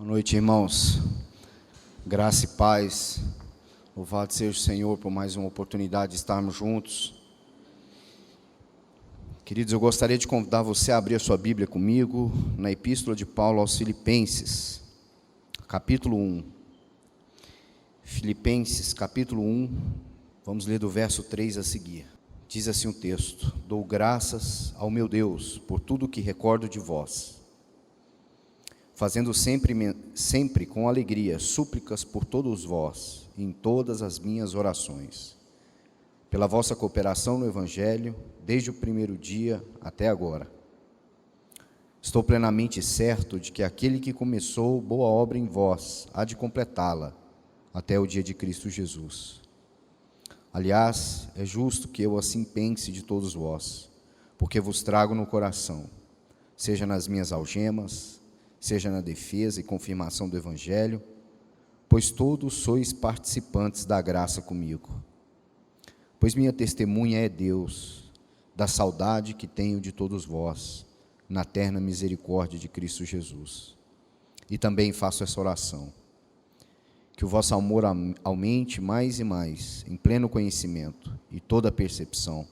Boa noite, irmãos. Graça e paz. Louvado seja o Senhor por mais uma oportunidade de estarmos juntos. Queridos, eu gostaria de convidar você a abrir a sua Bíblia comigo na Epístola de Paulo aos Filipenses, capítulo 1. Filipenses, capítulo 1, vamos ler do verso 3 a seguir. Diz assim o texto: Dou graças ao meu Deus por tudo o que recordo de vós, fazendo sempre com alegria súplicas por todos vós, em todas as minhas orações, pela vossa cooperação no Evangelho, desde o primeiro dia até agora. Estou plenamente certo de que aquele que começou boa obra em vós há de completá-la até o dia de Cristo Jesus. Aliás, é justo que eu assim pense de todos vós, porque vos trago no coração, seja nas minhas algemas, seja na defesa e confirmação do Evangelho, pois todos sois participantes da graça comigo. Pois minha testemunha é Deus, da saudade que tenho de todos vós, na terna misericórdia de Cristo Jesus. E também faço essa oração: que o vosso amor aumente mais e mais, em pleno conhecimento e toda percepção,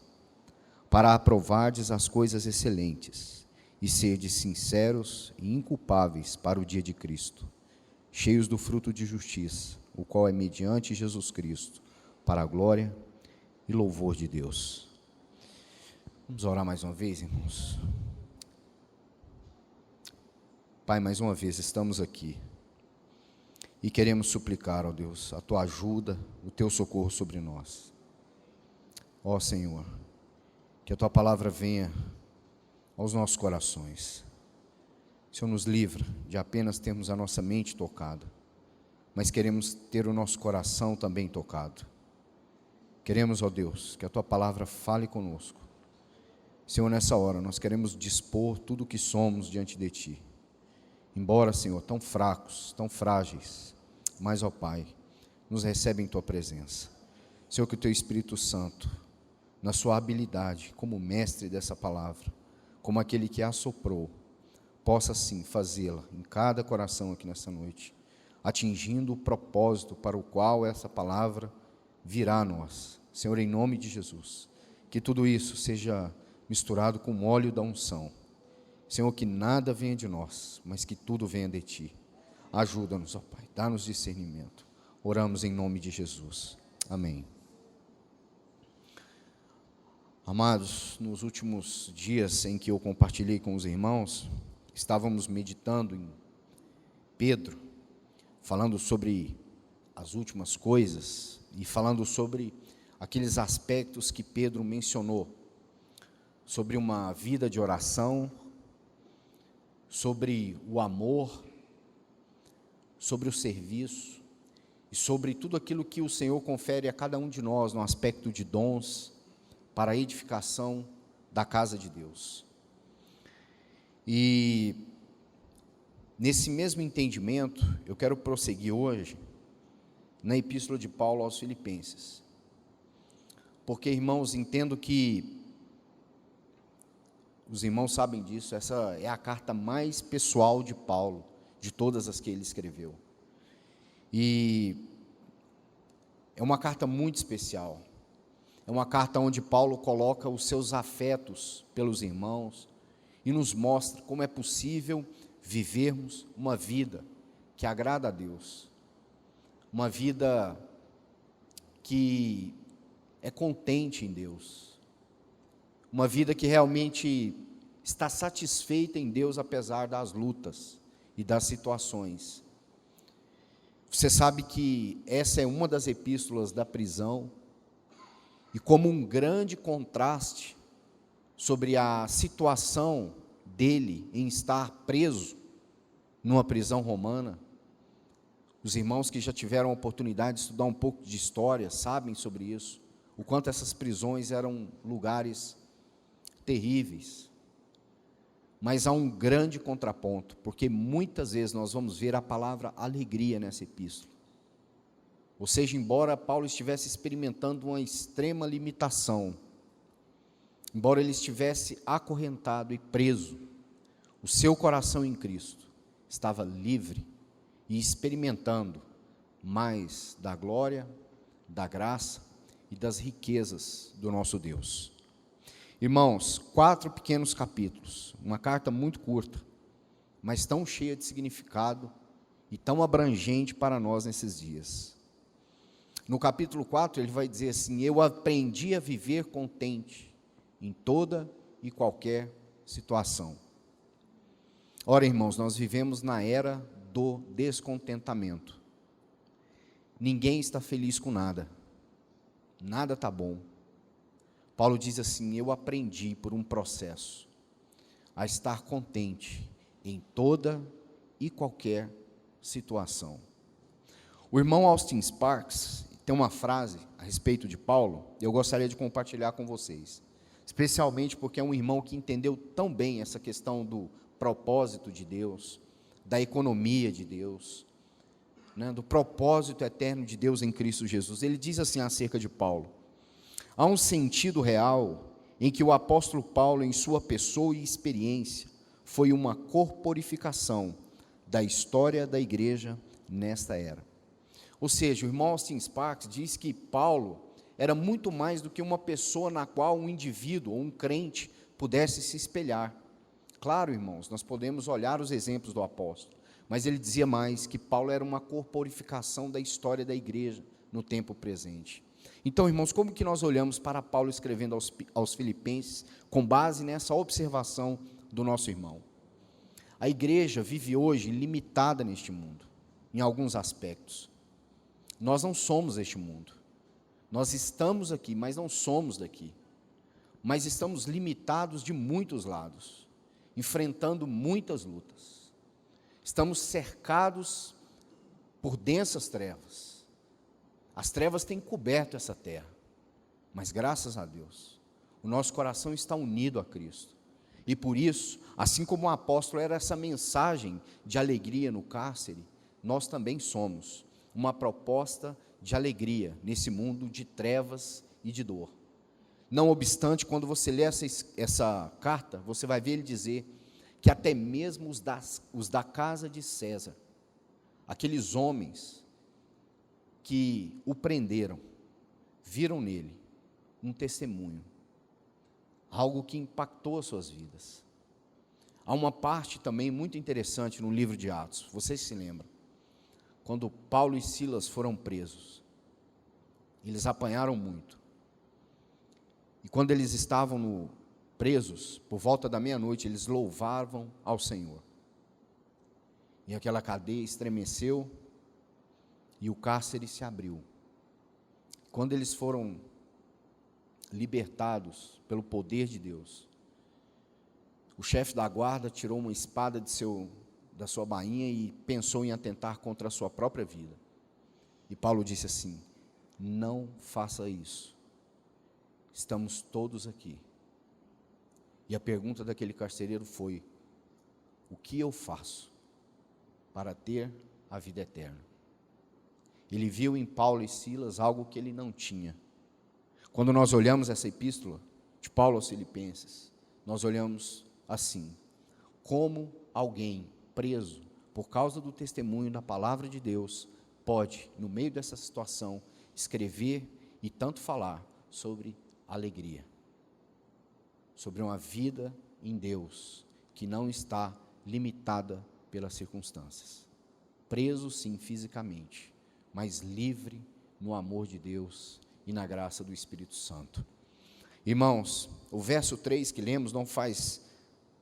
para aprovardes as coisas excelentes, e serdes sinceros e inculpáveis para o dia de Cristo, cheios do fruto de justiça, o qual é mediante Jesus Cristo, para a glória e louvor de Deus. Vamos orar mais uma vez, irmãos. Pai, mais uma vez estamos aqui e queremos suplicar, ó Deus, a Tua ajuda, o Teu socorro sobre nós. Ó Senhor, que a Tua palavra venha aos nossos corações. Senhor, nos livra de apenas termos a nossa mente tocada, mas queremos ter o nosso coração também tocado. Queremos, ó Deus, que a Tua palavra fale conosco. Senhor, nessa hora nós queremos dispor tudo o que somos diante de Ti. Embora, Senhor, tão fracos, tão frágeis, mas, ó Pai, nos recebe em Tua presença. Senhor, que o Teu Espírito Santo, na sua habilidade como mestre dessa palavra, como aquele que a soprou, possa sim fazê-la em cada coração aqui nessa noite, atingindo o propósito para o qual essa palavra virá a nós. Senhor, em nome de Jesus, que tudo isso seja misturado com o óleo da unção. Senhor, que nada venha de nós, mas que tudo venha de Ti. Ajuda-nos, ó Pai, dá-nos discernimento. Oramos em nome de Jesus. Amém. Amados, nos últimos dias em que eu compartilhei com os irmãos, estávamos meditando em Pedro, falando sobre as últimas coisas e falando sobre aqueles aspectos que Pedro mencionou, sobre uma vida de oração, sobre o amor, sobre o serviço e sobre tudo aquilo que o Senhor confere a cada um de nós no aspecto de dons, para a edificação da casa de Deus. E nesse mesmo entendimento, eu quero prosseguir hoje na Epístola de Paulo aos Filipenses. Porque, irmãos, entendo que os irmãos sabem disso, essa é a carta mais pessoal de Paulo, de todas as que ele escreveu. E é uma carta muito especial. É uma carta onde Paulo coloca os seus afetos pelos irmãos e nos mostra como é possível vivermos uma vida que agrada a Deus, uma vida que é contente em Deus, uma vida que realmente está satisfeita em Deus apesar das lutas e das situações. Você sabe que essa é uma das epístolas da prisão, e como um grande contraste sobre a situação dele em estar preso numa prisão romana, os irmãos que já tiveram a oportunidade de estudar um pouco de história sabem sobre isso, o quanto essas prisões eram lugares terríveis. Mas há um grande contraponto, porque muitas vezes nós vamos ver a palavra alegria nessa epístola. Ou seja, embora Paulo estivesse experimentando uma extrema limitação, embora ele estivesse acorrentado e preso, o seu coração em Cristo estava livre e experimentando mais da glória, da graça e das riquezas do nosso Deus. Irmãos, 4 pequenos capítulos, uma carta muito curta, mas tão cheia de significado e tão abrangente para nós nesses dias. No capítulo 4 ele vai dizer assim: eu aprendi a viver contente em toda e qualquer situação. Ora, irmãos, nós vivemos na era do descontentamento. Ninguém está feliz com nada. Nada está bom. Paulo diz assim: eu aprendi por um processo a estar contente em toda e qualquer situação. O irmão Austin Sparks tem uma frase a respeito de Paulo, eu gostaria de compartilhar com vocês, especialmente porque é um irmão que entendeu tão bem essa questão do propósito de Deus, da economia de Deus, do propósito eterno de Deus em Cristo Jesus. Ele diz assim acerca de Paulo: há um sentido real em que o apóstolo Paulo, em sua pessoa e experiência, foi uma corporificação da história da igreja nesta era. Ou seja, o irmão Austin Sparks diz que Paulo era muito mais do que uma pessoa na qual um indivíduo ou um crente pudesse se espelhar. Claro, irmãos, nós podemos olhar os exemplos do apóstolo, mas ele dizia mais que Paulo era uma corporificação da história da igreja no tempo presente. Então, irmãos, como que nós olhamos para Paulo escrevendo aos Filipenses com base nessa observação do nosso irmão? A igreja vive hoje limitada neste mundo, em alguns aspectos. Nós não somos este mundo. Nós estamos aqui, mas não somos daqui. Mas estamos limitados de muitos lados, enfrentando muitas lutas. Estamos cercados por densas trevas. As trevas têm coberto essa terra, mas graças a Deus, o nosso coração está unido a Cristo. E por isso, assim como o apóstolo era essa mensagem de alegria no cárcere, nós também somos uma proposta de alegria nesse mundo de trevas e de dor. Não obstante, quando você lê essa carta, você vai ver ele dizer que até mesmo os da casa de César, aqueles homens que o prenderam, viram nele um testemunho, algo que impactou as suas vidas. Há uma parte também muito interessante no livro de Atos, vocês se lembram? Quando Paulo e Silas foram presos, eles apanharam muito. E quando eles estavam presos, por volta da meia-noite, eles louvavam ao Senhor. E aquela cadeia estremeceu e o cárcere se abriu. Quando eles foram libertados pelo poder de Deus, o chefe da guarda tirou uma espada da sua bainha e pensou em atentar contra a sua própria vida. E Paulo disse assim: não faça isso, estamos todos aqui. E a pergunta daquele carcereiro foi: o que eu faço para ter a vida eterna? Ele viu em Paulo e Silas algo que ele não tinha. Quando nós olhamos essa epístola de Paulo aos Filipenses, nós olhamos assim: como alguém preso por causa do testemunho da palavra de Deus pode, no meio dessa situação, escrever e tanto falar sobre alegria, sobre uma vida em Deus que não está limitada pelas circunstâncias, preso sim fisicamente, mas livre no amor de Deus e na graça do Espírito Santo. Irmãos, o verso 3 que lemos não faz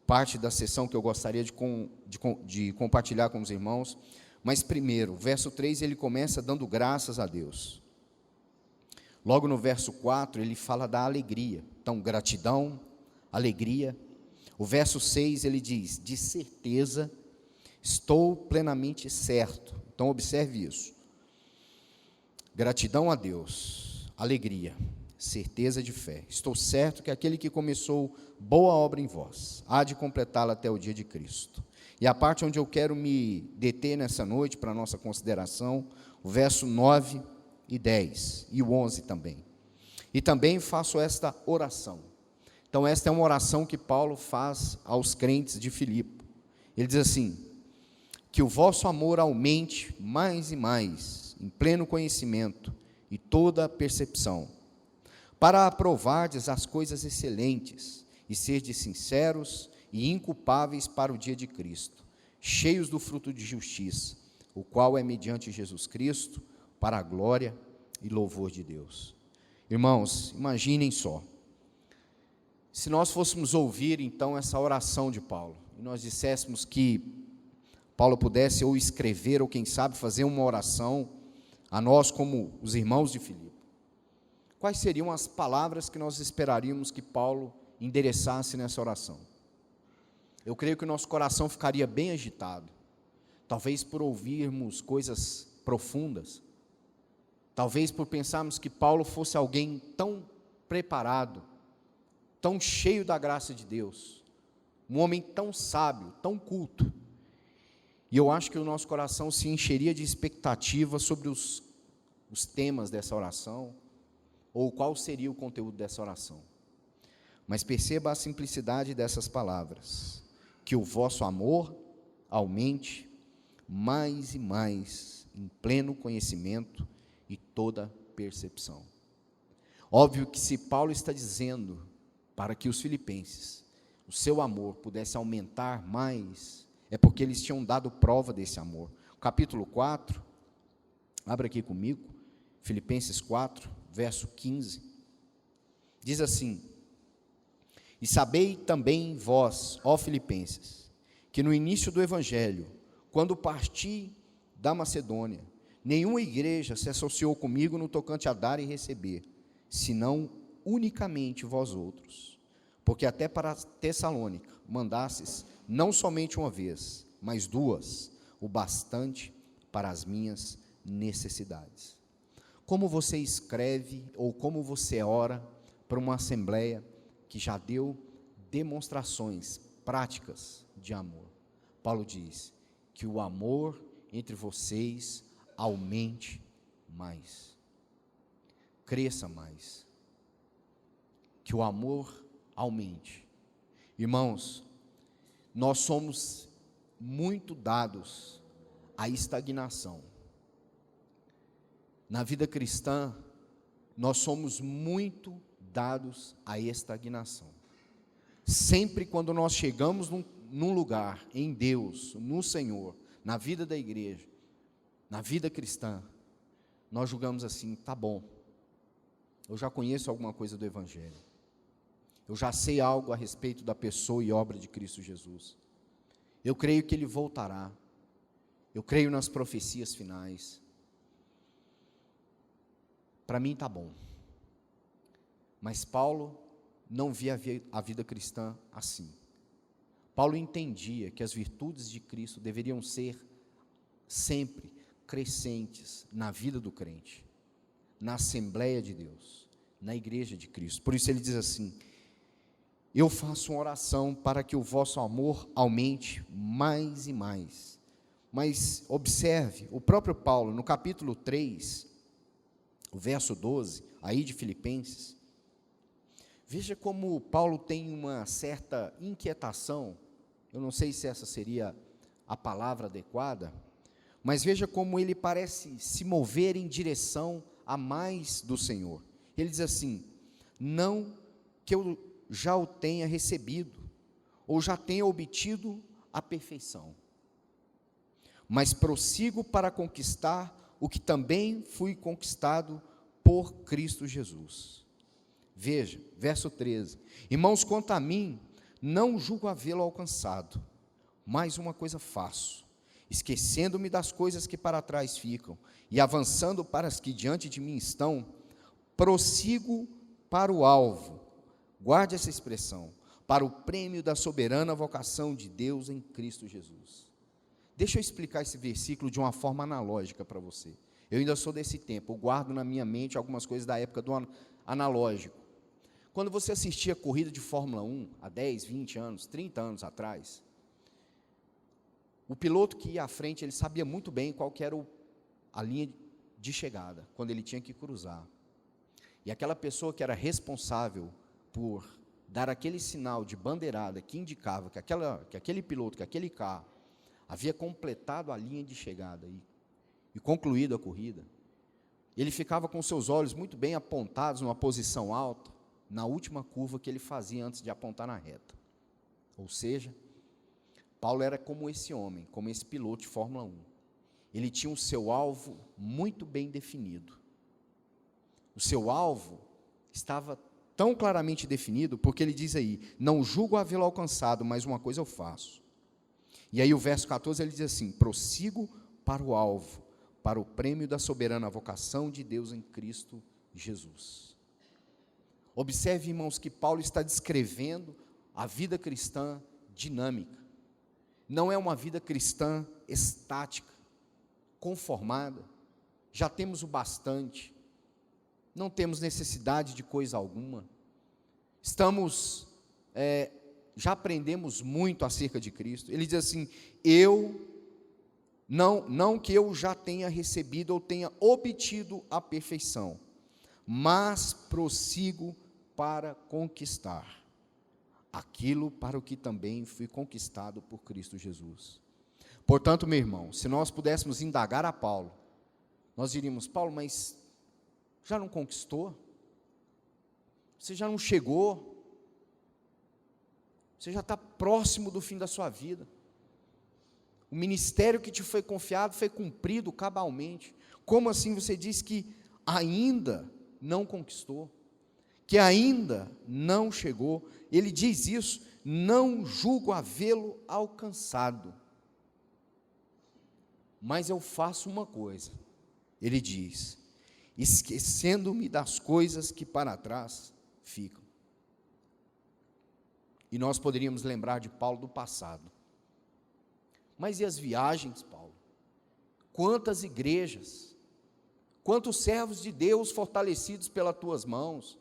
parte da sessão que eu gostaria de compartilhar com os irmãos, mas primeiro, o verso 3 ele começa dando graças a Deus. Logo no verso 4 ele fala da alegria, então gratidão, alegria. O verso 6 ele diz: de certeza estou plenamente certo. Então observe isso: gratidão a Deus, alegria, certeza de fé. Estou certo que aquele que começou boa obra em vós há de completá-la até o dia de Cristo. E a parte onde eu quero me deter nessa noite para a nossa consideração, o verso 9 e 10 e o 11 também. E também faço esta oração. Então esta é uma oração que Paulo faz aos crentes de Filipe. Ele diz assim: que o vosso amor aumente mais e mais, em pleno conhecimento e toda percepção, para aprovardes as coisas excelentes, e serdes sinceros e inculpáveis para o dia de Cristo, cheios do fruto de justiça, o qual é mediante Jesus Cristo, para a glória e louvor de Deus. Irmãos, imaginem só, se nós fôssemos ouvir então essa oração de Paulo, e nós disséssemos que Paulo pudesse ou escrever, ou quem sabe fazer uma oração a nós como os irmãos de Filipe, quais seriam as palavras que nós esperaríamos que Paulo endereçasse nessa oração? Eu creio que o nosso coração ficaria bem agitado, talvez por ouvirmos coisas profundas, talvez por pensarmos que Paulo fosse alguém tão preparado, tão cheio da graça de Deus, um homem tão sábio, tão culto, e eu acho que o nosso coração se encheria de expectativa sobre os temas dessa oração, ou qual seria o conteúdo dessa oração. Mas perceba a simplicidade dessas palavras: que o vosso amor aumente mais e mais em pleno conhecimento e toda percepção. Óbvio que se Paulo está dizendo para que os filipenses, o seu amor pudesse aumentar mais, é porque eles tinham dado prova desse amor. Capítulo 4, abra aqui comigo, Filipenses 4, verso 15, diz assim: e sabei também vós, ó Filipenses, que no início do Evangelho, quando parti da Macedônia, nenhuma igreja se associou comigo no tocante a dar e receber, senão unicamente vós outros, porque até para Tessalônica mandastes não somente uma vez, mas duas, o bastante para as minhas necessidades. Como você escreve ou como você ora para uma assembleia que já deu demonstrações práticas de amor? Paulo diz que o amor entre vocês aumente mais, cresça mais, que o amor aumente. Irmãos, nós somos muito dados à estagnação. Na vida cristã, nós somos muito dados à estagnação. Sempre quando nós chegamos num lugar, em Deus, no Senhor, na vida da igreja, na vida cristã, nós julgamos assim: tá bom, eu já conheço alguma coisa do Evangelho, eu já sei algo a respeito da pessoa e obra de Cristo Jesus, eu creio que Ele voltará, eu creio nas profecias finais, para mim está bom. Mas Paulo não via a vida cristã assim. Paulo entendia que as virtudes de Cristo deveriam ser sempre crescentes na vida do crente, na Assembleia de Deus, na Igreja de Cristo. Por isso ele diz assim: eu faço uma oração para que o vosso amor aumente mais e mais. Mas observe, o próprio Paulo, no capítulo 3, o verso 12, aí de Filipenses, veja como Paulo tem uma certa inquietação, eu não sei se essa seria a palavra adequada, mas veja como ele parece se mover em direção a mais do Senhor. Ele diz assim: não que eu já o tenha recebido, ou já tenha obtido a perfeição, mas prossigo para conquistar o que também fui conquistado por Cristo Jesus. Veja, verso 13: irmãos, quanto a mim, não julgo havê-lo alcançado, mas uma coisa faço, esquecendo-me das coisas que para trás ficam, e avançando para as que diante de mim estão, prossigo para o alvo, guarde essa expressão, para o prêmio da soberana vocação de Deus em Cristo Jesus. Deixa eu explicar esse versículo de uma forma analógica para você. Eu ainda sou desse tempo, eu guardo na minha mente algumas coisas da época do analógico. Quando você assistia corrida de Fórmula 1, há 10, 20 anos, 30 anos atrás, o piloto que ia à frente, ele sabia muito bem qual que era a linha de chegada, quando ele tinha que cruzar. E aquela pessoa que era responsável por dar aquele sinal de bandeirada que indicava que aquele piloto, que aquele carro havia completado a linha de chegada e concluído a corrida, ele ficava com seus olhos muito bem apontados numa posição alta, na última curva que ele fazia antes de apontar na reta. Ou seja, Paulo era como esse homem, como esse piloto de Fórmula 1. Ele tinha o seu alvo muito bem definido. O seu alvo estava tão claramente definido, porque ele diz aí, não julgo havê-lo alcançado, mas uma coisa eu faço. E aí o verso 14 ele diz assim, prossigo para o alvo, para o prêmio da soberana vocação de Deus em Cristo Jesus. Observe, irmãos, que Paulo está descrevendo a vida cristã dinâmica. Não é uma vida cristã estática, conformada. Já temos o bastante, não temos necessidade de coisa alguma. Já aprendemos muito acerca de Cristo. Ele diz assim, não que eu já tenha recebido ou tenha obtido a perfeição, mas prossigo para conquistar aquilo para o que também fui conquistado por Cristo Jesus. Portanto, meu irmão, se nós pudéssemos indagar a Paulo, nós diríamos, Paulo, mas já não conquistou? Você já não chegou? Você já está próximo do fim da sua vida? O ministério que te foi confiado foi cumprido cabalmente. Como assim você diz que ainda não conquistou? Que ainda não chegou? Ele diz isso, não julgo havê-lo alcançado. Mas eu faço uma coisa, ele diz, esquecendo-me das coisas que para trás ficam. E nós poderíamos lembrar de Paulo do passado. Mas e as viagens, Paulo? Quantas igrejas, quantos servos de Deus fortalecidos pelas tuas mãos,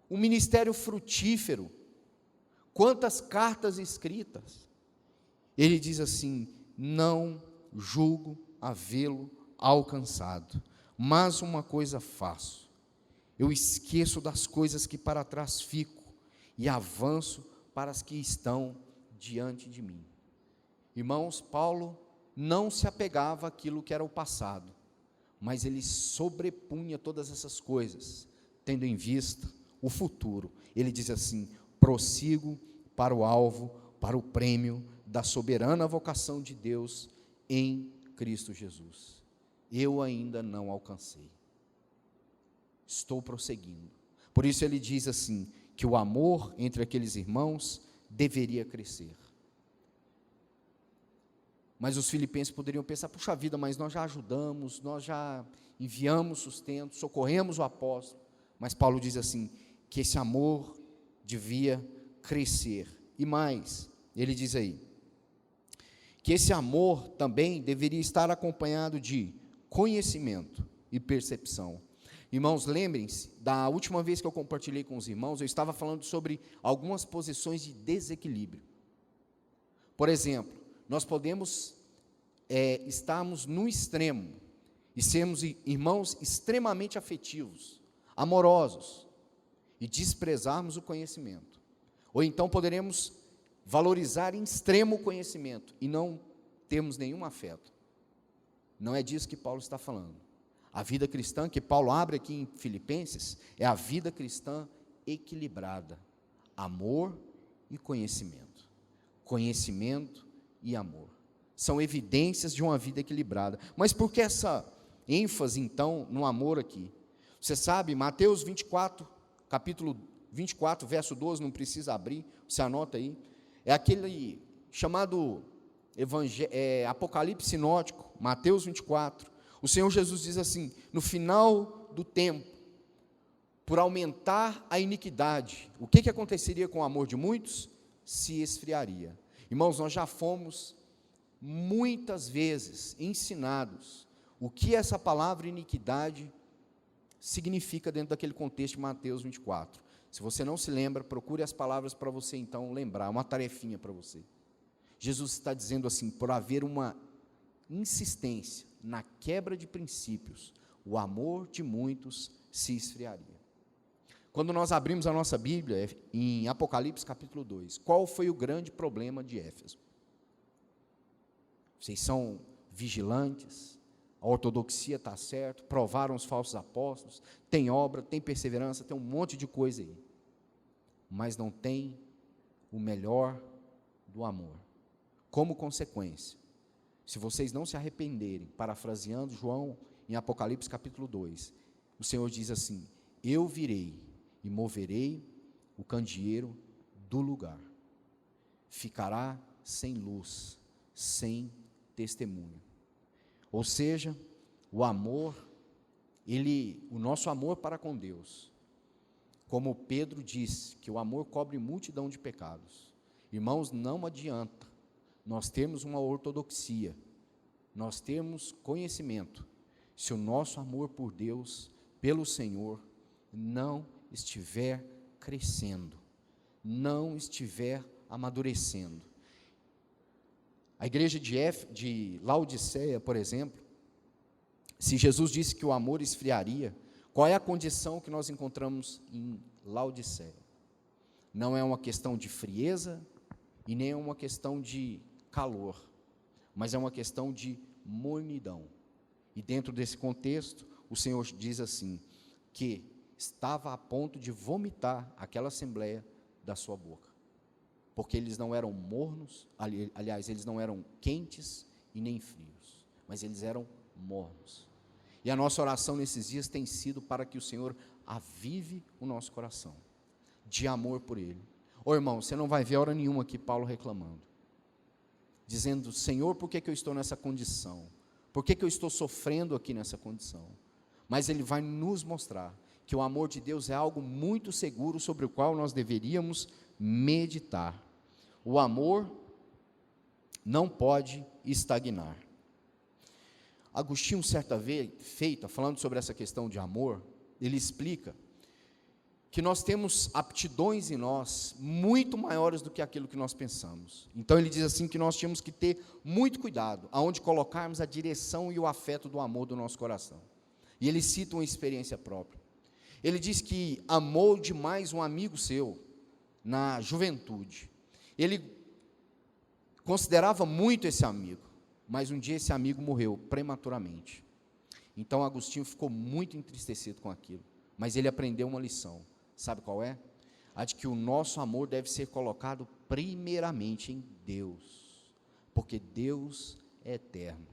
um ministério frutífero, quantas cartas escritas. Ele diz assim, não julgo havê-lo alcançado, mas uma coisa faço, eu esqueço das coisas que para trás fico, e avanço para as que estão diante de mim. Irmãos, Paulo não se apegava àquilo que era o passado, mas ele sobrepunha todas essas coisas, tendo em vista o futuro. Ele diz assim, prossigo para o alvo, para o prêmio da soberana vocação de Deus em Cristo Jesus. Eu ainda não alcancei, estou prosseguindo. Por isso ele diz assim, que o amor entre aqueles irmãos deveria crescer. Mas os filipenses poderiam pensar, puxa vida, mas nós já ajudamos, nós já enviamos sustento, socorremos o apóstolo. Mas Paulo diz assim, que esse amor devia crescer. E mais, ele diz aí, que esse amor também deveria estar acompanhado de conhecimento e percepção. Irmãos, lembrem-se, da última vez que eu compartilhei com os irmãos, eu estava falando sobre algumas posições de desequilíbrio. Por exemplo, nós podemos estarmos no extremo, e sermos irmãos extremamente afetivos, amorosos, e desprezarmos o conhecimento. Ou então poderemos valorizar em extremo o conhecimento, e não termos nenhum afeto. Não é disso que Paulo está falando. A vida cristã que Paulo abre aqui em Filipenses é a vida cristã equilibrada, amor e conhecimento, conhecimento e amor, são evidências de uma vida equilibrada. Mas por que essa ênfase então no amor aqui? Você sabe, Mateus 24, capítulo 24, verso 12, não precisa abrir, você anota aí, é aquele chamado Apocalipse sinótico, Mateus 24, o Senhor Jesus diz assim, no final do tempo, por aumentar a iniquidade, o que aconteceria com o amor de muitos? Se esfriaria. Irmãos, nós já fomos muitas vezes ensinados o que essa palavra iniquidade significa dentro daquele contexto de Mateus 24. Se você não se lembra, procure as palavras para você então lembrar, uma tarefinha para você. Jesus está dizendo assim, por haver uma insistência na quebra de princípios, o amor de muitos se esfriaria. Quando nós abrimos a nossa Bíblia, em Apocalipse capítulo 2, qual foi o grande problema de Éfeso? vocês são vigilantes, a ortodoxia está certo, provaram os falsos apóstolos, tem obra, tem perseverança, tem um monte de coisa aí, mas não tem o melhor do amor. Como consequência, se vocês não se arrependerem, parafraseando João em Apocalipse capítulo 2, o Senhor diz assim: eu virei e moverei o candeeiro do lugar, ficará sem luz, sem testemunho. Ou seja, o amor, o nosso amor para com Deus, como Pedro disse, que o amor cobre multidão de pecados. Irmãos, não adianta nós termos uma ortodoxia, nós termos conhecimento, se o nosso amor por Deus, pelo Senhor, não estiver crescendo, não estiver amadurecendo. A igreja de Laodiceia, por exemplo, se Jesus disse que o amor esfriaria, qual é a condição que nós encontramos em Laodiceia? Não é uma questão de frieza e nem é uma questão de calor, mas é uma questão de mornidão. E dentro desse contexto, o Senhor diz assim, que estava a ponto de vomitar aquela assembleia da sua boca, porque eles não eram mornos, aliás, eles não eram quentes e nem frios, mas eles eram mornos. E a nossa oração nesses dias tem sido para que o Senhor avive o nosso coração, de amor por Ele. Ô irmão, você não vai ver hora nenhuma aqui Paulo reclamando, dizendo: Senhor, por que eu estou nessa condição? Por que eu estou sofrendo aqui nessa condição? Mas ele vai nos mostrar que o amor de Deus é algo muito seguro, sobre o qual nós deveríamos meditar. O amor não pode estagnar. Agostinho, certa feita, falando sobre essa questão de amor, ele explica que nós temos aptidões em nós muito maiores do que aquilo que nós pensamos. Então ele diz assim que nós tínhamos que ter muito cuidado aonde colocarmos a direção e o afeto do amor do nosso coração. E ele cita uma experiência própria. Ele diz que amou demais um amigo seu na juventude. Ele considerava muito esse amigo, mas um dia esse amigo morreu prematuramente. Então Agostinho ficou muito entristecido com aquilo, mas ele aprendeu uma lição. Sabe qual é? A de que o nosso amor deve ser colocado primeiramente em Deus, porque Deus é eterno.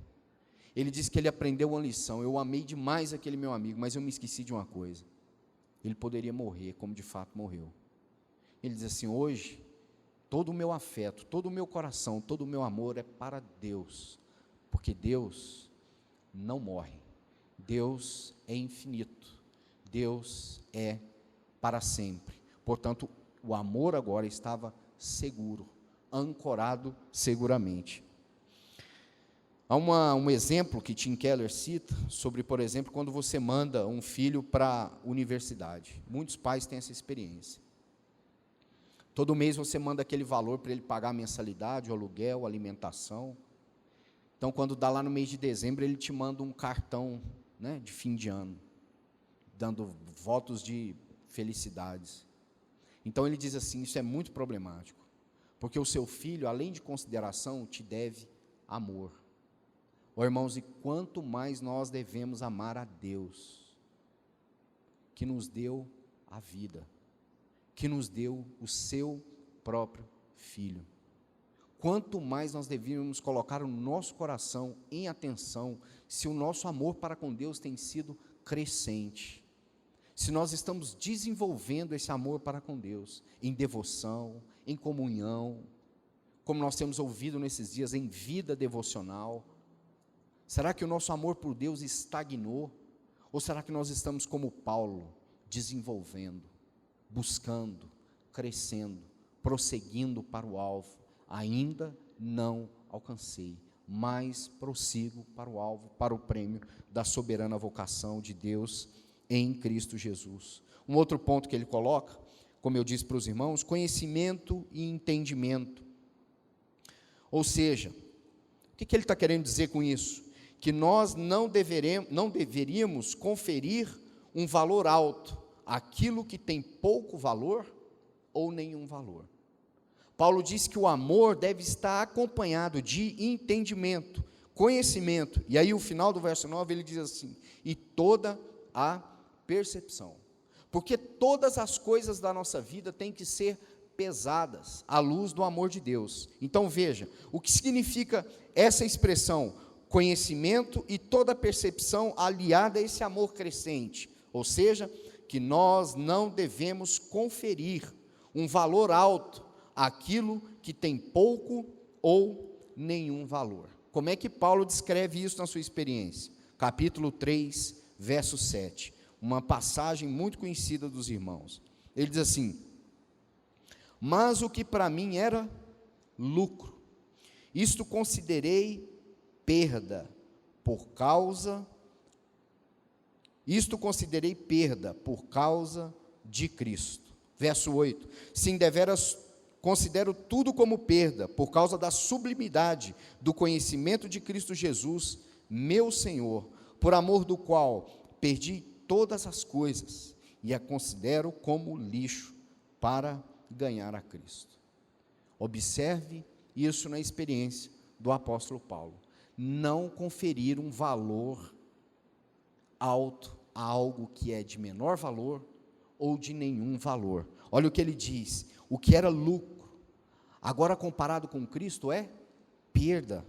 Ele diz que ele aprendeu uma lição: eu amei demais aquele meu amigo, mas eu me esqueci de uma coisa, ele poderia morrer, como de fato morreu. Ele diz assim: hoje, todo o meu afeto, todo o meu coração, todo o meu amor é para Deus, porque Deus não morre, Deus é infinito, Deus é para sempre. Portanto, o amor agora estava seguro, ancorado seguramente. Há um exemplo que Tim Keller cita sobre, por exemplo, quando você manda um filho para a universidade. Muitos pais têm essa experiência. Todo mês você manda aquele valor para ele pagar a mensalidade, o aluguel, a alimentação. Então, quando dá lá no mês de dezembro, ele te manda um cartão, né, de fim de ano, dando votos de felicidades. Então ele diz assim: isso é muito problemático, porque o seu filho, além de consideração, te deve amor. Ó irmãos, e quanto mais nós devemos amar a Deus, que nos deu a vida, que nos deu o seu próprio Filho. Quanto mais nós devíamos colocar o nosso coração em atenção, se o nosso amor para com Deus tem sido crescente, se nós estamos desenvolvendo esse amor para com Deus, em devoção, em comunhão, como nós temos ouvido nesses dias, em vida devocional. Será que o nosso amor por Deus estagnou? Ou será que nós estamos como Paulo, desenvolvendo, buscando, crescendo, prosseguindo para o alvo? Ainda não alcancei, mas prossigo para o alvo, para o prêmio da soberana vocação de Deus em Cristo Jesus. Um outro ponto que ele coloca, como eu disse para os irmãos, conhecimento e entendimento. Ou seja, o que ele está querendo dizer com isso? Que nós não deveríamos conferir um valor alto àquilo que tem pouco valor ou nenhum valor. Paulo diz que o amor deve estar acompanhado de entendimento, conhecimento. E aí o final do verso 9 ele diz assim: e toda a percepção. Porque todas as coisas da nossa vida têm que ser pesadas à luz do amor de Deus. Então veja, o que significa essa expressão, conhecimento e toda percepção aliada a esse amor crescente, ou seja, que nós não devemos conferir um valor alto àquilo que tem pouco ou nenhum valor. Como é que Paulo descreve isso na sua experiência? Capítulo 3, verso 7, uma passagem muito conhecida dos irmãos. Ele diz assim: mas o que para mim era lucro, isto considerei perda por causa de Cristo. Verso 8: sim, deveras considero tudo como perda, por causa da sublimidade do conhecimento de Cristo Jesus, meu Senhor, por amor do qual perdi todas as coisas, e a considero como lixo, para ganhar a Cristo. Observe isso na experiência do apóstolo Paulo. Não conferir um valor alto a algo que é de menor valor ou de nenhum valor. Olha o que ele diz: o que era lucro, agora comparado com Cristo é perda.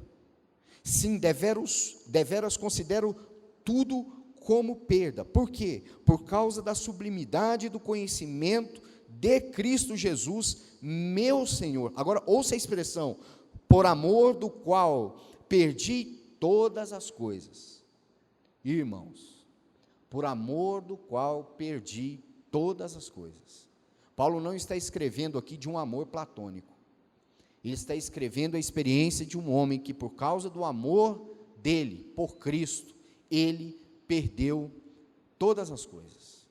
Sim, deveras considero tudo como perda. Por quê? Por causa da sublimidade do conhecimento de Cristo Jesus, meu Senhor. Agora ouça a expressão: por amor do qual perdi todas as coisas. Irmãos, por amor do qual perdi todas as coisas. Paulo não está escrevendo aqui de um amor platônico. Ele está escrevendo a experiência de um homem que, por causa do amor dele, por Cristo, ele perdeu todas as coisas.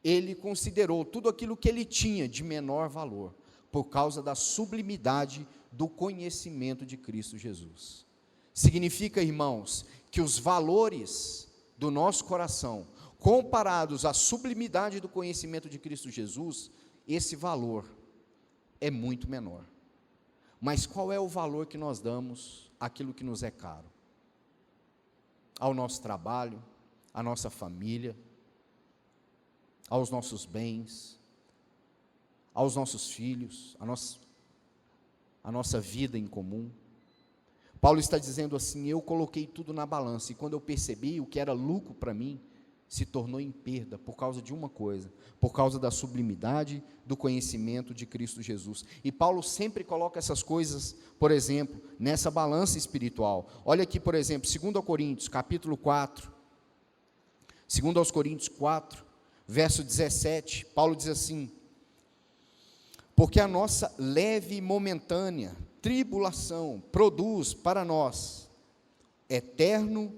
Ele considerou tudo aquilo que ele tinha de menor valor, por causa da sublimidade do conhecimento de Cristo Jesus. Significa, irmãos, que os valores do nosso coração, comparados à sublimidade do conhecimento de Cristo Jesus, esse valor é muito menor. Mas qual é o valor que nós damos àquilo que nos é caro? Ao nosso trabalho, à nossa família, aos nossos bens, aos nossos filhos, a nossa vida em comum. Paulo está dizendo assim: eu coloquei tudo na balança, e quando eu percebi o que era lucro para mim, se tornou em perda, por causa de uma coisa, por causa da sublimidade do conhecimento de Cristo Jesus. E Paulo sempre coloca essas coisas, por exemplo, nessa balança espiritual. Olha aqui, por exemplo, 2 Coríntios, capítulo 4, 2 Coríntios 4, verso 17, Paulo diz assim: porque a nossa leve e momentânea tribulação produz para nós eterno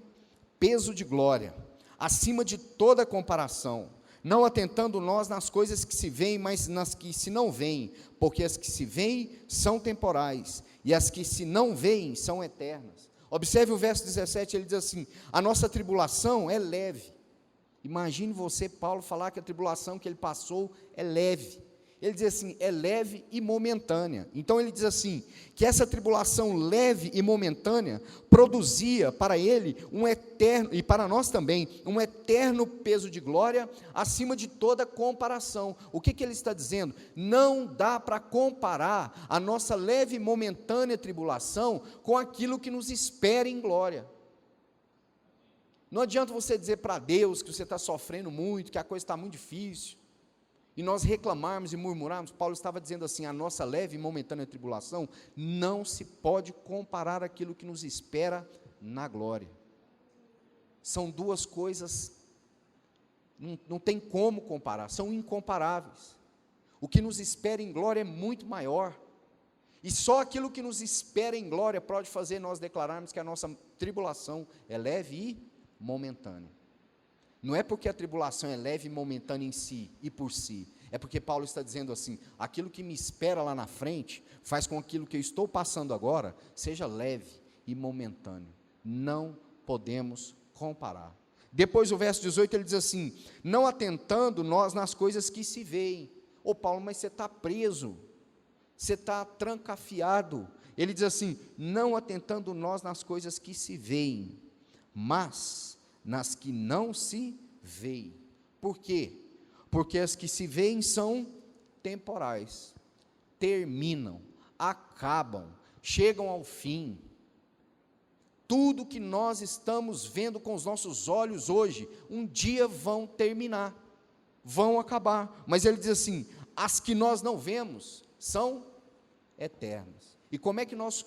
peso de glória, acima de toda comparação, não atentando nós nas coisas que se veem, mas nas que se não veem, porque as que se veem são temporais, e as que se não veem são eternas. Observe o verso 17, ele diz assim: a nossa tribulação é leve. Imagine você, Paulo, falar que a tribulação que ele passou é leve. Ele diz assim: é leve e momentânea. Então ele diz assim, que essa tribulação leve e momentânea produzia para ele um eterno, e para nós também, um eterno peso de glória acima de toda comparação. O que ele está dizendo? Não dá para comparar a nossa leve e momentânea tribulação com aquilo que nos espera em glória. Não adianta você dizer para Deus que você está sofrendo muito, que a coisa está muito difícil, e nós reclamarmos e murmurarmos. Paulo estava dizendo assim: a nossa leve e momentânea tribulação não se pode comparar àquilo que nos espera na glória. São duas coisas, não tem como comparar, são incomparáveis. O que nos espera em glória é muito maior, e só aquilo que nos espera em glória pode fazer nós declararmos que a nossa tribulação é leve e momentânea. Não é porque a tribulação é leve e momentânea em si e por si, é porque Paulo está dizendo assim: aquilo que me espera lá na frente, faz com que aquilo que eu estou passando agora, seja leve e momentâneo. Não podemos comparar. Depois o verso 18 ele diz assim: não atentando nós nas coisas que se veem. Ô Paulo, mas você está preso, você está trancafiado. Ele diz assim: não atentando nós nas coisas que se veem, mas nas que não se veem. Por quê? Porque as que se veem são temporais, terminam, acabam, chegam ao fim. Tudo que nós estamos vendo com os nossos olhos hoje, um dia vão terminar, vão acabar. Mas ele diz assim: as que nós não vemos são eternas. E como é que nós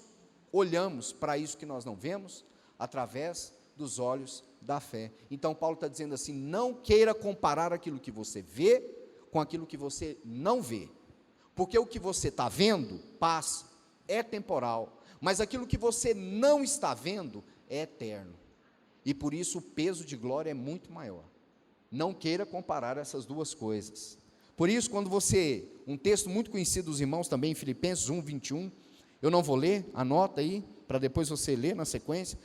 olhamos para isso que nós não vemos? Através dos olhos da fé. Então Paulo está dizendo assim: não queira comparar aquilo que você vê com aquilo que você não vê, porque o que você está vendo passa, é temporal, mas aquilo que você não está vendo é eterno, e por isso o peso de glória é muito maior. Não queira comparar essas duas coisas. Por isso, quando você, um texto muito conhecido dos irmãos também, Filipenses 1:21, eu não vou ler, anota aí, para depois você ler na sequência.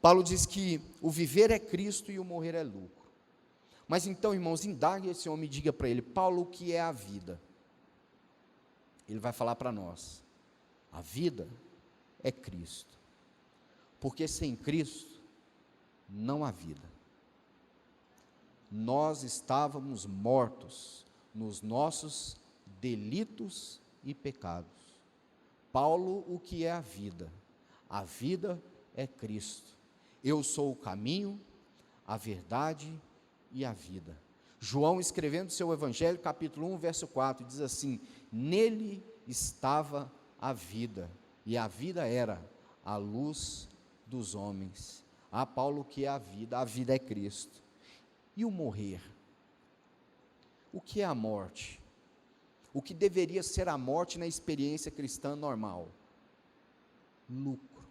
Paulo diz que o viver é Cristo e o morrer é lucro. Mas então, irmãos, indague esse homem e diga para ele: Paulo, o que é a vida? Ele vai falar para nós: a vida é Cristo, porque sem Cristo não há vida. Nós estávamos mortos nos nossos delitos e pecados. Paulo, o que é a vida? A vida é Cristo. Eu sou o caminho, a verdade e a vida. João, escrevendo seu Evangelho, capítulo 1, verso 4, diz assim: nele estava a vida, e a vida era a luz dos homens. Ah, Paulo, o que é a vida? A vida é Cristo. E o morrer? O que é a morte? O que deveria ser a morte na experiência cristã normal? Lucro.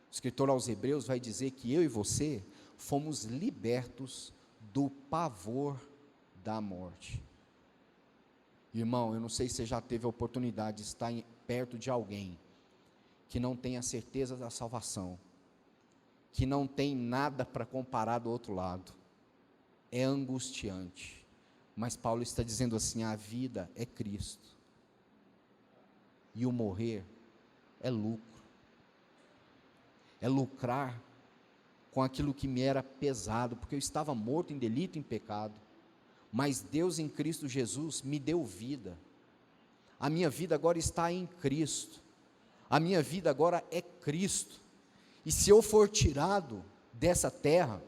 O escritor aos Hebreus vai dizer que eu e você fomos libertos do pavor da morte. Irmão, eu não sei se você já teve a oportunidade de estar perto de alguém que não tem a certeza da salvação, que não tem nada para comparar do outro lado. É angustiante. Mas Paulo está dizendo assim: a vida é Cristo, e o morrer é lucro. É lucrar com aquilo que me era pesado, porque eu estava morto em delito e em pecado, mas Deus em Cristo Jesus me deu vida. A minha vida agora está em Cristo, a minha vida agora é Cristo, e se eu for tirado dessa terra,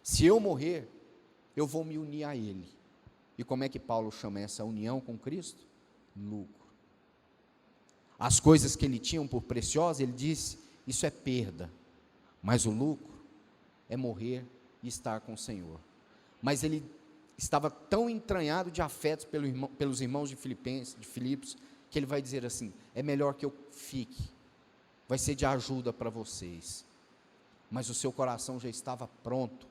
se eu morrer, eu vou me unir a Ele. E como é que Paulo chama essa união com Cristo? Lucro. As coisas que ele tinha por preciosas, ele disse: isso é perda, mas o lucro é morrer e estar com o Senhor. Mas ele estava tão entranhado de afetos pelos irmãos de Filipos, que ele vai dizer assim: é melhor que eu fique, vai ser de ajuda para vocês. Mas o seu coração já estava pronto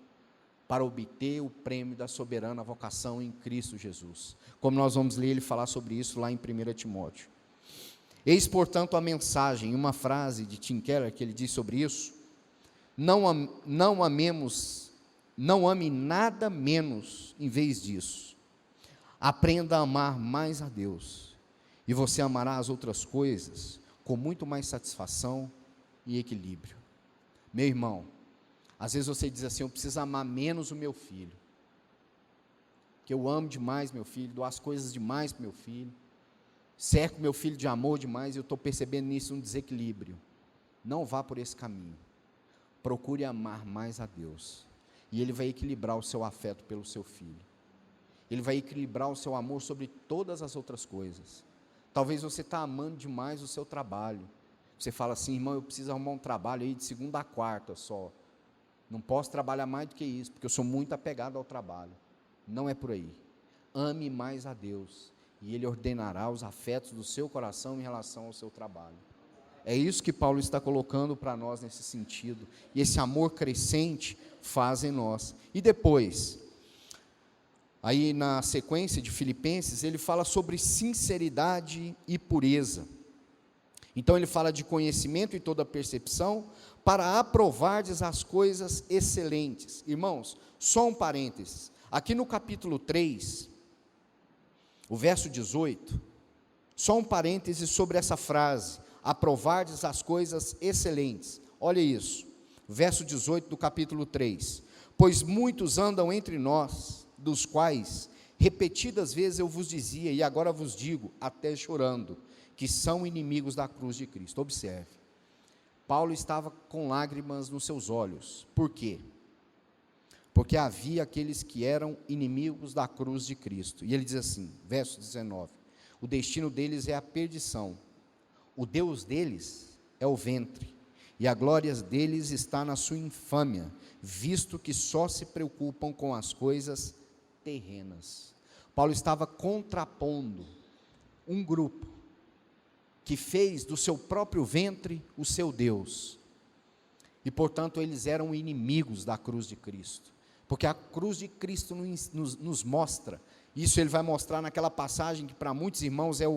para obter o prêmio da soberana vocação em Cristo Jesus. Como nós vamos ler ele falar sobre isso lá em 1 Timóteo. Eis, portanto, a mensagem, uma frase de Tim Keller que ele diz sobre isso: não ame nada menos em vez disso. Aprenda a amar mais a Deus, e você amará as outras coisas com muito mais satisfação e equilíbrio. Meu irmão, às vezes você diz assim: eu preciso amar menos o meu filho, que eu amo demais meu filho, dou as coisas demais para meu filho, cerco meu filho de amor demais, e eu estou percebendo nisso um desequilíbrio. Não vá por esse caminho. Procure amar mais a Deus, e Ele vai equilibrar o seu afeto pelo seu filho. Ele vai equilibrar o seu amor sobre todas as outras coisas. Talvez você está amando demais o seu trabalho. Você fala assim: irmão, eu preciso arrumar um trabalho aí de segunda a quarta só. Não posso trabalhar mais do que isso, porque eu sou muito apegado ao trabalho. Não é por aí. Ame mais a Deus, e Ele ordenará os afetos do seu coração em relação ao seu trabalho. É isso que Paulo está colocando para nós nesse sentido, e esse amor crescente faz em nós. E depois, aí na sequência de Filipenses, ele fala sobre sinceridade e pureza. Então ele fala de conhecimento e toda percepção, para aprovardes as coisas excelentes. Irmãos, só um parênteses, aqui no capítulo 3, O verso 18, só um parêntese sobre essa frase, aprovardes as coisas excelentes. Olha isso, verso 18 do capítulo 3. Pois muitos andam entre nós, dos quais repetidas vezes eu vos dizia, e agora vos digo, até chorando, que são inimigos da cruz de Cristo. Observe, Paulo estava com lágrimas nos seus olhos. Por quê? Porque havia aqueles que eram inimigos da cruz de Cristo. E ele diz assim, verso 19, o destino deles é a perdição, o Deus deles é o ventre, e a glória deles está na sua infâmia, visto que só se preocupam com as coisas terrenas. Paulo estava contrapondo um grupo que fez do seu próprio ventre o seu Deus, e portanto eles eram inimigos da cruz de Cristo, porque a cruz de Cristo nos mostra, isso ele vai mostrar naquela passagem que para muitos irmãos é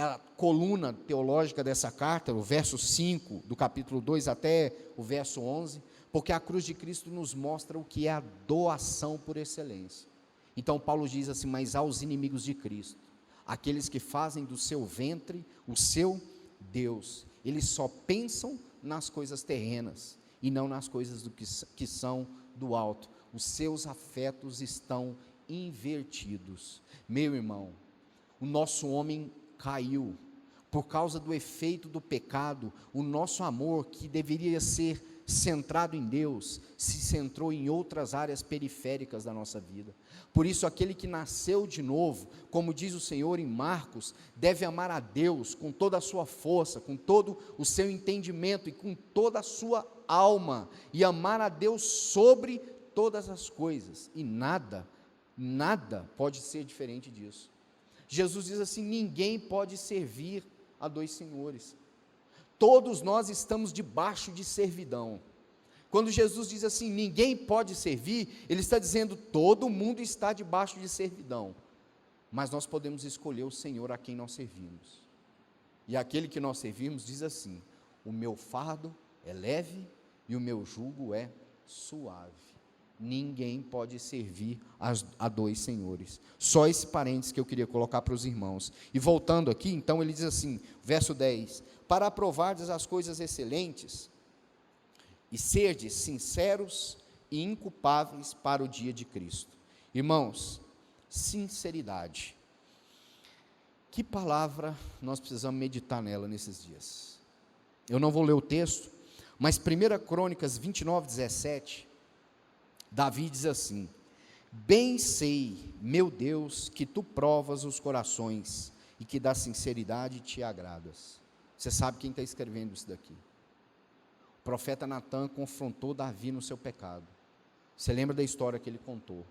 a coluna teológica dessa carta, o verso 5 do capítulo 2 até o verso 11, porque a cruz de Cristo nos mostra o que é a doação por excelência. Então Paulo diz assim, mas aos inimigos de Cristo, aqueles que fazem do seu ventre o seu Deus, eles só pensam nas coisas terrenas, e não nas coisas que são do alto, os seus afetos estão invertidos. Meu irmão, o nosso homem caiu, por causa do efeito do pecado, o nosso amor, que deveria ser centrado em Deus, se centrou em outras áreas periféricas da nossa vida. Por isso, aquele que nasceu de novo, como diz o Senhor em Marcos, deve amar a Deus com toda a sua força, com todo o seu entendimento e com toda a sua alma, e amar a Deus sobre todas as coisas, e nada pode ser diferente disso. Jesus diz assim, ninguém pode servir a dois senhores. Todos nós estamos debaixo de servidão. Quando Jesus diz assim, ninguém pode servir, ele está dizendo, todo mundo está debaixo de servidão, mas nós podemos escolher o Senhor a quem nós servimos, e aquele que nós servimos diz assim, o meu fardo é leve, e o meu jugo é suave. Ninguém pode servir a dois senhores. Só esse parênteses que eu queria colocar para os irmãos. E voltando aqui, então ele diz assim, verso 10, para aprovardes as coisas excelentes, e serdes sinceros e inculpáveis para o dia de Cristo. Irmãos, sinceridade. Que palavra nós precisamos meditar nela nesses dias? Eu não vou ler o texto, mas 1 Crônicas 29, 17, Davi diz assim, bem sei, meu Deus, que tu provas os corações, e que da sinceridade te agradas. Você sabe quem está escrevendo isso daqui? O profeta Natã confrontou Davi no seu pecado. Você lembra da história que ele contou?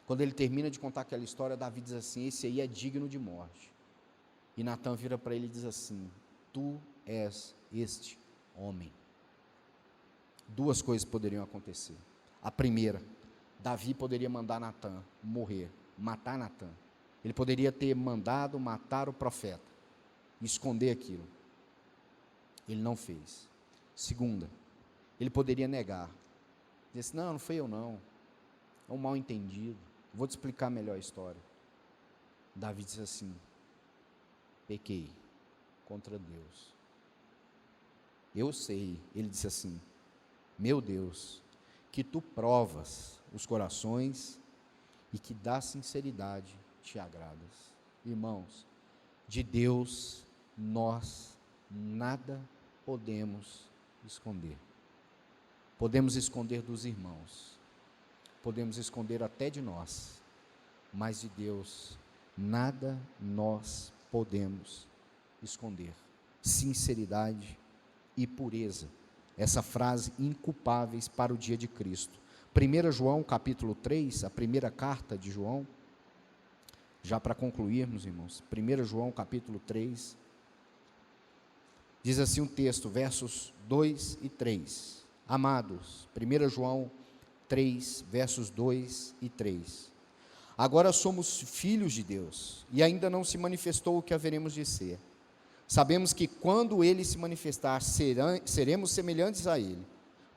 Quando ele termina de contar aquela história, Davi diz assim, esse aí é digno de morte. E Natã vira para ele e diz assim, tu és este homem. Duas coisas poderiam acontecer. A primeira, Davi poderia mandar Natã morrer, matar Natã. Ele poderia ter mandado matar o profeta, esconder aquilo. Ele não fez. Segunda, ele poderia negar. Dizer assim, não fui eu não, é um mal entendido, vou te explicar melhor a história. Davi diz assim, pequei contra Deus. Eu sei, ele disse assim, meu Deus, que tu provas os corações e que da sinceridade te agradas. Irmãos, de Deus nós nada podemos esconder. Podemos esconder dos irmãos, podemos esconder até de nós, mas de Deus nada nós podemos esconder. Sinceridade e pureza. Essa frase, inculpáveis para o dia de Cristo. 1 João capítulo 3, a primeira carta de João, já para concluirmos, irmãos, 1 João capítulo 3, diz assim o texto, versos 2 e 3. Amados, 1 João 3, versos 2 e 3. Agora somos filhos de Deus, e ainda não se manifestou o que haveremos de ser. Sabemos que quando Ele se manifestar, seremos semelhantes a Ele,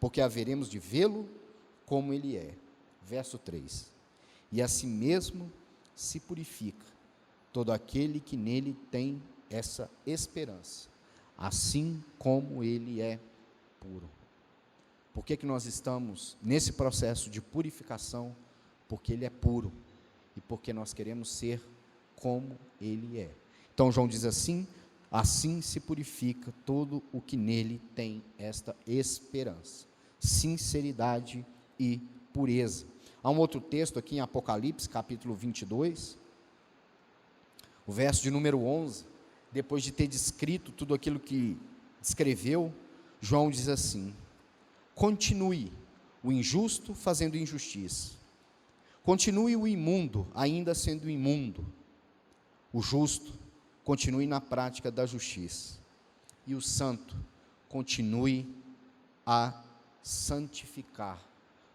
porque haveremos de vê-lo como Ele é. Verso 3. E assim mesmo se purifica todo aquele que nele tem essa esperança, assim como ele é puro. Por que nós estamos nesse processo de purificação? Porque ele é puro e porque nós queremos ser como ele é. Então João diz assim: assim se purifica todo o que nele tem esta esperança, sinceridade e pureza. Há um outro texto aqui em Apocalipse, capítulo 22, o verso de número 11, depois de ter descrito tudo aquilo que descreveu, João diz assim: continue o injusto fazendo injustiça, continue o imundo ainda sendo imundo, o justo continue na prática da justiça, e o santo continue a santificar,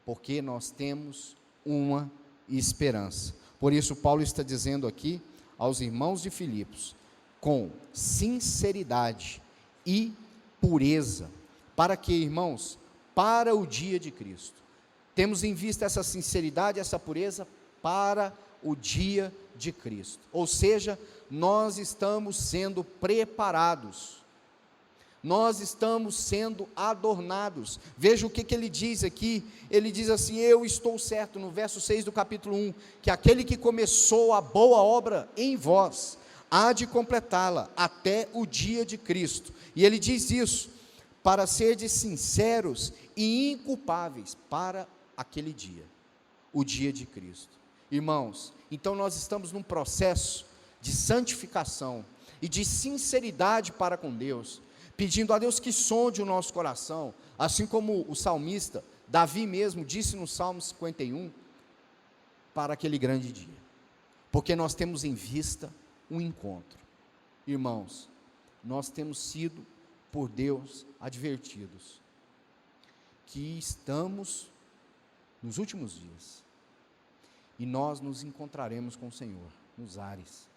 porque nós temos uma esperança. Por isso Paulo está dizendo aqui aos irmãos de Filipos, com sinceridade e pureza, para que, irmãos, para o dia de Cristo, temos em vista essa sinceridade, essa pureza para o dia de Cristo, ou seja, nós estamos sendo preparados, nós estamos sendo adornados. Veja o que ele diz aqui, ele diz assim: eu estou certo, no verso 6 do capítulo 1, que aquele que começou a boa obra em vós, há de completá-la até o dia de Cristo. E ele diz isso, para serdes sinceros e inculpáveis para aquele dia, o dia de Cristo. Irmãos, então nós estamos num processo de santificação e de sinceridade para com Deus, pedindo a Deus que sonde o nosso coração, assim como o salmista, Davi mesmo, disse no Salmo 51, para aquele grande dia, porque nós temos em vista um encontro. Irmãos, nós temos sido, por Deus, advertidos, que estamos nos últimos dias, e nós nos encontraremos com o Senhor, nos ares,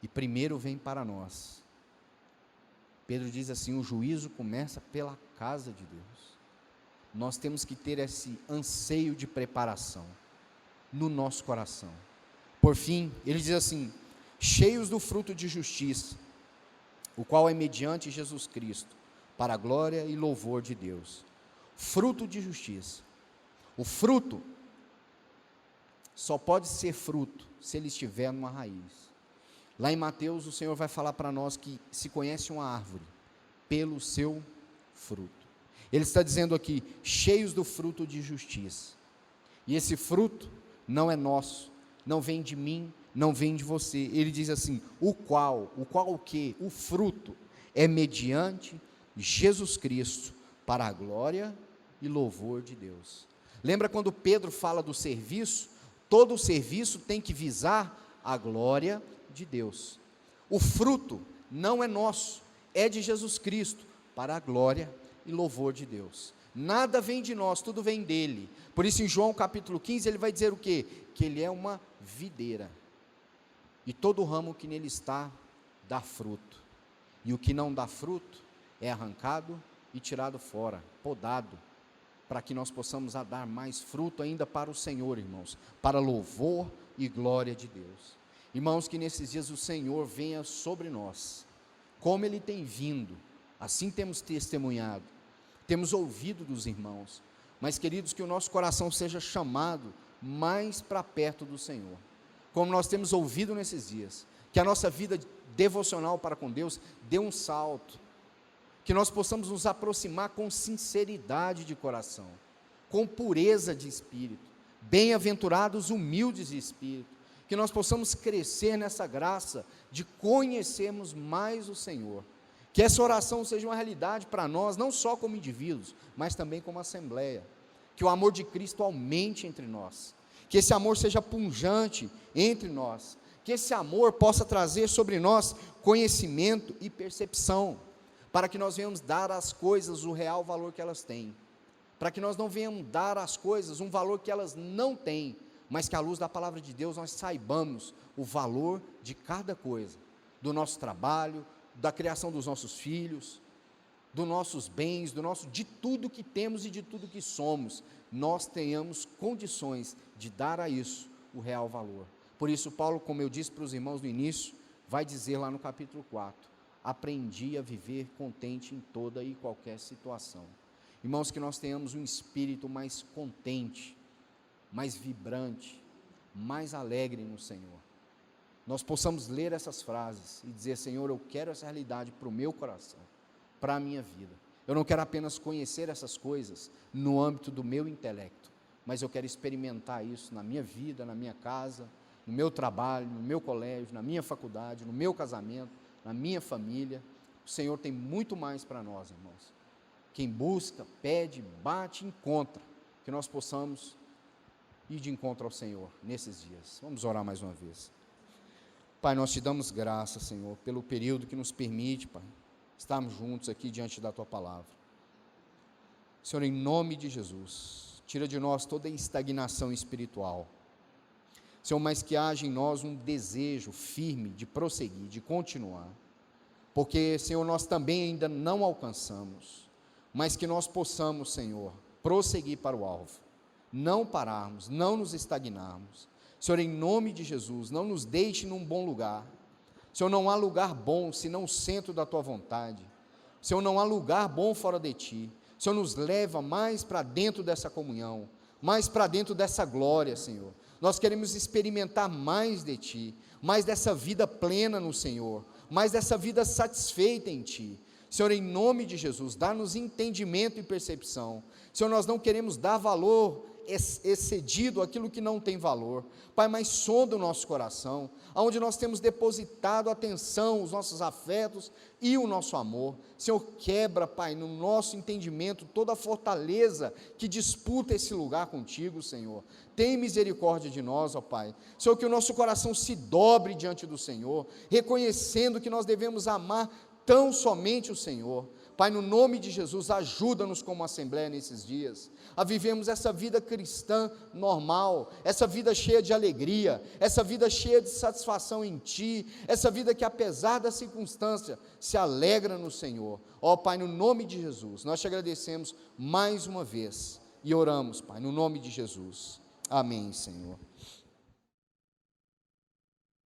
e primeiro vem para nós, Pedro diz assim: o juízo começa pela casa de Deus. Nós temos que ter esse anseio de preparação no nosso coração. Por fim, ele diz assim: cheios do fruto de justiça, o qual é mediante Jesus Cristo, para a glória e louvor de Deus. Fruto de justiça. O fruto só pode ser fruto se ele estiver numa raiz. Lá em Mateus, o Senhor vai falar para nós que se conhece uma árvore pelo seu fruto. Ele está dizendo aqui: cheios do fruto de justiça. E esse fruto não é nosso, não vem de mim, não vem de você. Ele diz assim: o qual o quê? O fruto é mediante Jesus Cristo, para a glória e louvor de Deus. Lembra quando Pedro fala do serviço? Todo o serviço tem que visar a glória de Deus. O fruto não é nosso, é de Jesus Cristo, para a glória e louvor de Deus. Nada vem de nós, tudo vem dele. Por isso em João capítulo 15 ele vai dizer o quê? Que ele é uma videira, e todo ramo que nele está dá fruto, e o que não dá fruto é arrancado e tirado fora, podado, para que nós possamos dar mais fruto ainda para o Senhor, irmãos, para louvor e glória de Deus. Irmãos, que nesses dias o Senhor venha sobre nós, como Ele tem vindo, assim temos testemunhado, temos ouvido dos irmãos, mas queridos, que o nosso coração seja chamado mais para perto do Senhor, como nós temos ouvido nesses dias, que a nossa vida devocional para com Deus dê um salto, que nós possamos nos aproximar com sinceridade de coração, com pureza de espírito, bem-aventurados humildes de espírito, que nós possamos crescer nessa graça de conhecermos mais o Senhor, que essa oração seja uma realidade para nós, não só como indivíduos, mas também como assembleia, que o amor de Cristo aumente entre nós, que esse amor seja pujante entre nós, que esse amor possa trazer sobre nós conhecimento e percepção, para que nós venhamos dar às coisas o real valor que elas têm, para que nós não venhamos dar às coisas um valor que elas não têm, mas que à luz da palavra de Deus nós saibamos o valor de cada coisa, do nosso trabalho, da criação dos nossos filhos, dos nossos bens, de tudo que temos e de tudo que somos, nós tenhamos condições de dar a isso o real valor, Por isso, Paulo, como eu disse para os irmãos no início, vai dizer lá no capítulo 4, aprendi a viver contente em toda e qualquer situação. Irmãos, que nós tenhamos um espírito mais contente, mais vibrante, mais alegre no Senhor. Nós possamos ler essas frases e dizer, Senhor, eu quero essa realidade para o meu coração, para a minha vida. Eu não quero apenas conhecer essas coisas no âmbito do meu intelecto, mas eu quero experimentar isso na minha vida, na minha casa, no meu trabalho, no meu colégio, na minha faculdade, no meu casamento, na minha família. O Senhor tem muito mais para nós, irmãos. Quem busca, pede, bate, encontra. Que nós possamos ir de encontro ao Senhor nesses dias. Vamos orar mais uma vez. Pai, nós te damos graças, Senhor, pelo período que nos permite, Pai, estarmos juntos aqui diante da Tua palavra. Senhor, em nome de Jesus, tira de nós toda a estagnação espiritual. Senhor, mas que haja em nós um desejo firme de prosseguir, de continuar, porque, Senhor, nós também ainda não alcançamos, mas que nós possamos, Senhor, prosseguir para o alvo, não pararmos, não nos estagnarmos. Senhor, em nome de Jesus, não nos deixe num bom lugar. Senhor, não há lugar bom senão o centro da Tua vontade. Senhor, não há lugar bom fora de Ti. Senhor, nos leva mais para dentro dessa comunhão, mais para dentro dessa glória, Senhor. Nós queremos experimentar mais de Ti, mais dessa vida plena no Senhor, mais dessa vida satisfeita em Ti. Senhor, em nome de Jesus, dá-nos entendimento e percepção. Senhor, nós não queremos dar valor excedido aquilo que não tem valor. Pai, mas sonda o nosso coração, aonde nós temos depositado a atenção, os nossos afetos e o nosso amor. Senhor, quebra, Pai, no nosso entendimento toda a fortaleza que disputa esse lugar contigo, Senhor. Tem misericórdia de nós, ó Pai. Senhor, que o nosso coração se dobre diante do Senhor, reconhecendo que nós devemos amar tão somente o Senhor. Pai, no nome de Jesus, ajuda-nos como assembleia nesses dias, a vivermos essa vida cristã normal, essa vida cheia de alegria, essa vida cheia de satisfação em Ti, essa vida que apesar da circunstância, se alegra no Senhor. Ó Pai, no nome de Jesus, nós te agradecemos mais uma vez, e oramos, Pai, no nome de Jesus. Amém, Senhor.